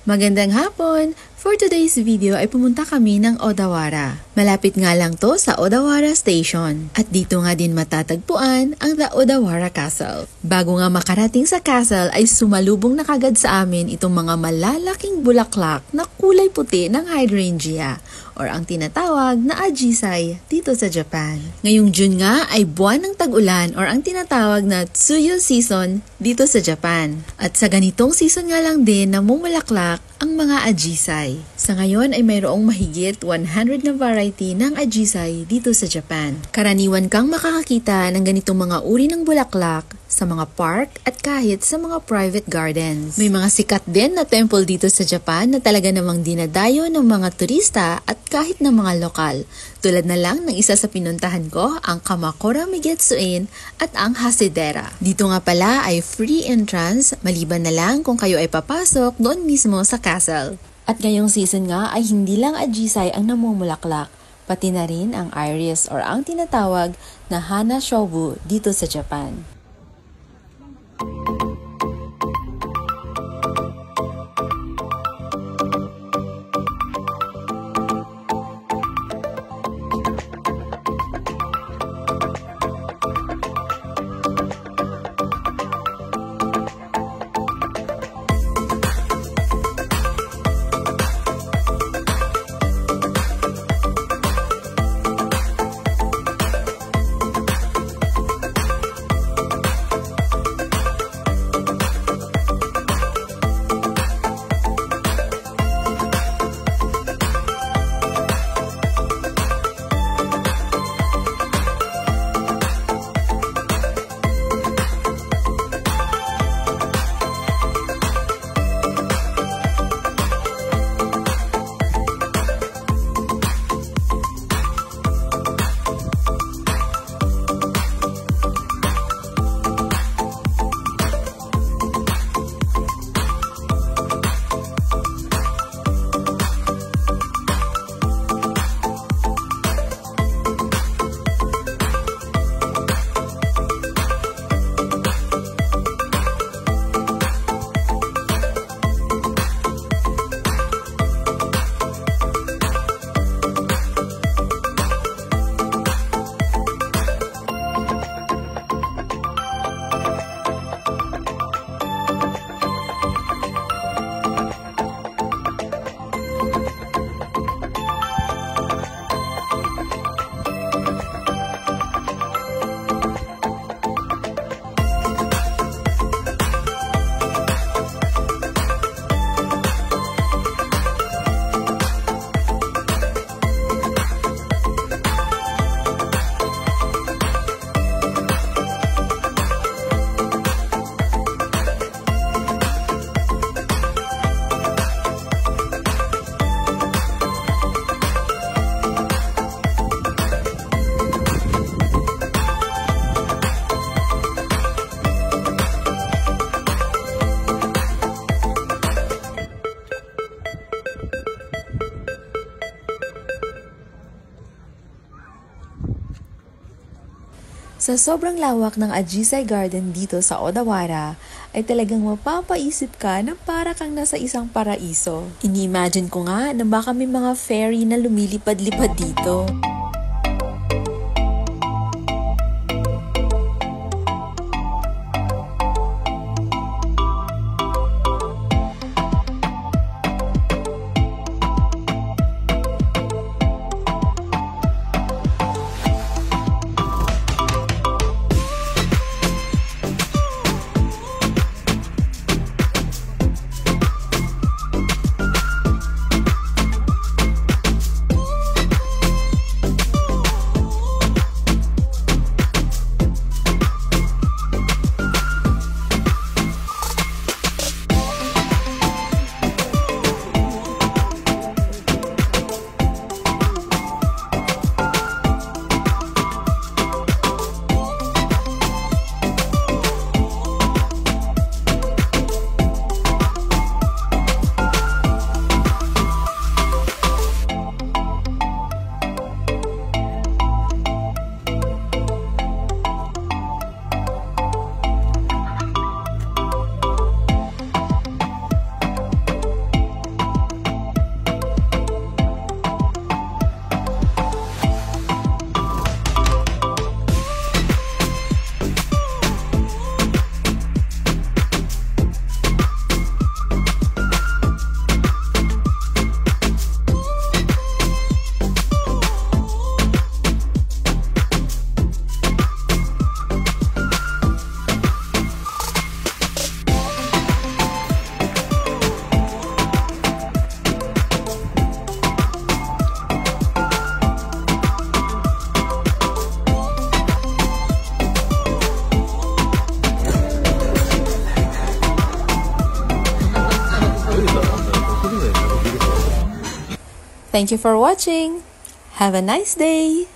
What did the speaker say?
Magandang hapon! For today's video ay pumunta kami ng Odawara. Malapit nga lang to sa Odawara Station. At dito nga din matatagpuan ang The Odawara Castle. Bago nga makarating sa castle ay sumalubong na kagad sa amin itong mga malalaking bulaklak na kulay puti ng hydrangea or ang tinatawag na ajisai dito sa Japan. Ngayong June nga ay buwan ng tag-ulan or ang tinatawag na Tsuyu season dito sa Japan. At sa ganitong season nga lang din na mumulaklak ang mga ajisai. Sa ngayon ay mayroong mahigit 100 na variety ng ajisai dito sa Japan. Karaniwan kang makakakita ng ganitong mga uri ng bulaklak sa mga park at kahit sa mga private gardens. May mga sikat din na temple dito sa Japan na talaga namang dinadayo ng mga turista at kahit ng mga lokal. Tulad na lang ng isa sa pinuntahan ko, ang Kamakura Migetsuin at ang Hasedera. Dito nga pala ay free entrance, maliban na lang kung kayo ay papasok doon mismo sa castle. At ngayong season nga ay hindi lang ajisai ang namumulaklak, pati na rin ang iris or ang tinatawag na Hana Shobu dito sa Japan. Sa sobrang lawak ng Ajisai Garden dito sa Odawara, ay talagang mapapaisip ka na para kang nasa isang paraiso. Ini-imagine ko nga na baka may mga fairy na lumilipad-lipad dito. Thank you for watching! Have a nice day!